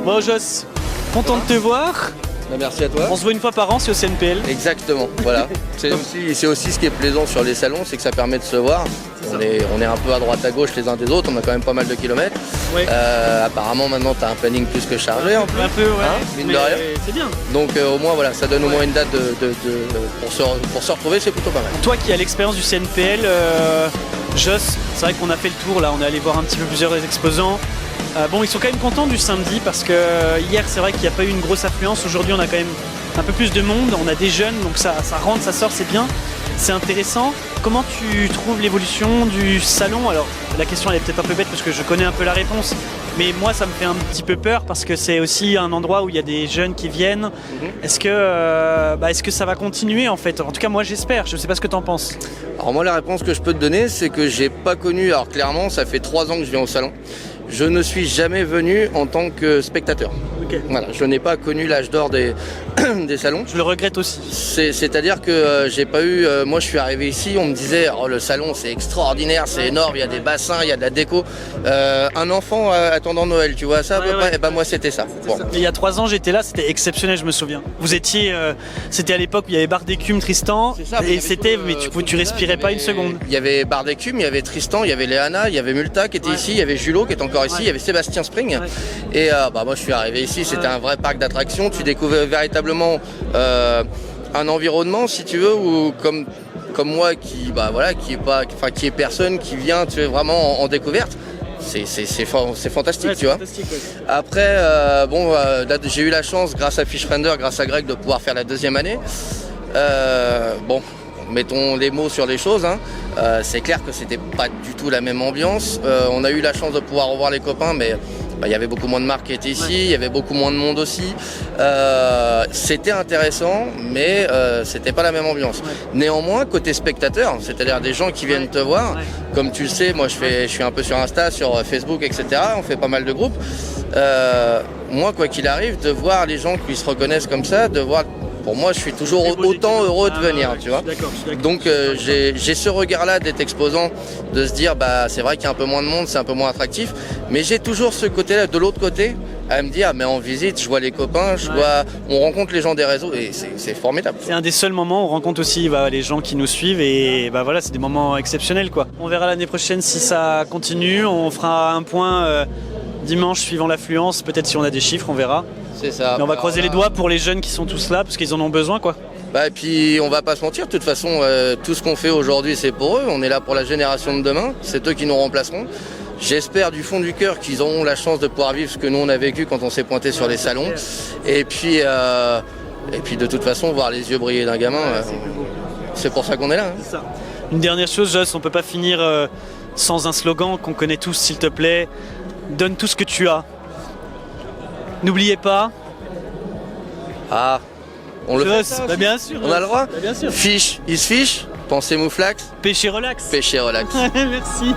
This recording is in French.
Bon Joss, content de te voir. Bah, merci à toi. On se voit une fois par an, c'est au CNPL. Exactement, voilà. C'est aussi ce qui est plaisant sur les salons, c'est que ça permet de se voir. On est un peu à droite à gauche les uns des autres, on a quand même pas mal de kilomètres. Ouais. Apparemment maintenant tu as un planning plus que chargé en plus. Un peu, ouais. Mine de rien. C'est bien. Donc au moins voilà, ça donne au moins une date pour se retrouver, c'est plutôt pas mal. Toi qui as l'expérience du CNPL, Joss, c'est vrai qu'on a fait le tour là, on est allé voir un petit peu plusieurs exposants. Bon, ils sont quand même contents du samedi parce que hier c'est vrai qu'il n'y a pas eu une grosse affluence. Aujourd'hui on a quand même un peu plus de monde, on a des jeunes, donc ça rentre, ça sort, c'est bien, c'est intéressant. Comment tu trouves l'évolution du salon? Alors la question elle est peut-être un peu bête parce que je connais un peu la réponse, mais moi ça me fait un petit peu peur parce que c'est aussi un endroit où il y a des jeunes qui viennent. Est-ce que ça va continuer en fait? En tout cas moi j'espère, je ne sais pas ce que tu en penses. Alors moi la réponse que je peux te donner c'est que j'ai pas connu, alors clairement ça fait 3 ans que je viens au salon. Je ne suis jamais venu en tant que spectateur. Okay. Voilà, je n'ai pas connu l'âge d'or des salons. Je le regrette aussi. C'est-à-dire que j'ai pas eu... moi je suis arrivé ici, on me disait oh, le salon c'est extraordinaire, c'est énorme, il y a des bassins, il y a de la déco. Un enfant attendant Noël, tu vois ça à peu près? Et ben moi c'était ça. Bon. Et il y a 3 ans j'étais là, c'était exceptionnel, je me souviens. Vous étiez... c'était à l'époque où il y avait Barre d'écume, Tristan, ça, et c'était... mais tu respirais pas une seconde. Il y avait Barre d'écume, il y avait Tristan, il y avait Léana, il y avait Multa qui était ici, il y avait Julot qui est encore ici, il y avait Sébastien Spring. Et moi je suis arrivé ici, c'était un vrai parc d'attractions, tu découvrais véritablement un environnement si tu veux, où comme moi qui est personne qui vient tu es vraiment en découverte. C'est fantastique, tu vois. Fantastique, ouais. Après, j'ai eu la chance, grâce à Fishfinder, grâce à Greg, de pouvoir faire la 2e année. Mettons les mots sur les choses. C'est clair que c'était pas du tout la même ambiance. On a eu la chance de pouvoir revoir les copains, mais il y avait beaucoup moins de marques qui étaient ici, il y avait beaucoup moins de monde aussi. C'était intéressant, mais c'était pas la même ambiance. Néanmoins, côté spectateur, c'est-à-dire des gens qui viennent te voir, comme tu le sais, moi je suis un peu sur Insta, sur Facebook, etc. On fait pas mal de groupes. Moi, quoi qu'il arrive, de voir les gens qui se reconnaissent comme ça, de voir... Pour moi, je suis toujours autant heureux de venir, tu vois. Donc j'ai ce regard-là d'être exposant, de se dire c'est vrai qu'il y a un peu moins de monde, c'est un peu moins attractif, mais j'ai toujours ce côté-là, de l'autre côté, à me dire mais en visite, je vois les copains, on rencontre les gens des réseaux et c'est formidable. C'est un des seuls moments où on rencontre aussi les gens qui nous suivent et voilà, c'est des moments exceptionnels quoi. On verra l'année prochaine si ça continue, on fera un point dimanche suivant l'affluence, peut-être si on a des chiffres, on verra. C'est ça. Mais on va croiser les doigts pour les jeunes qui sont tous là parce qu'ils en ont besoin quoi. Et puis on va pas se mentir, de toute façon tout ce qu'on fait aujourd'hui c'est pour eux, on est là pour la génération de demain, c'est eux qui nous remplaceront. J'espère du fond du cœur qu'ils auront la chance de pouvoir vivre ce que nous on a vécu quand on s'est pointé sur les salons. Et puis de toute façon voir les yeux briller d'un gamin, c'est pour ça qu'on est là. C'est ça. Une dernière chose Joss, on peut pas finir sans un slogan qu'on connaît tous s'il te plaît. Donne tout ce que tu as. N'oubliez pas. On le fait ça, bien sûr. On a le droit. Bien sûr. Fish is fish. Pensez mouflax. Pêcher relax. Pêcher relax. Merci.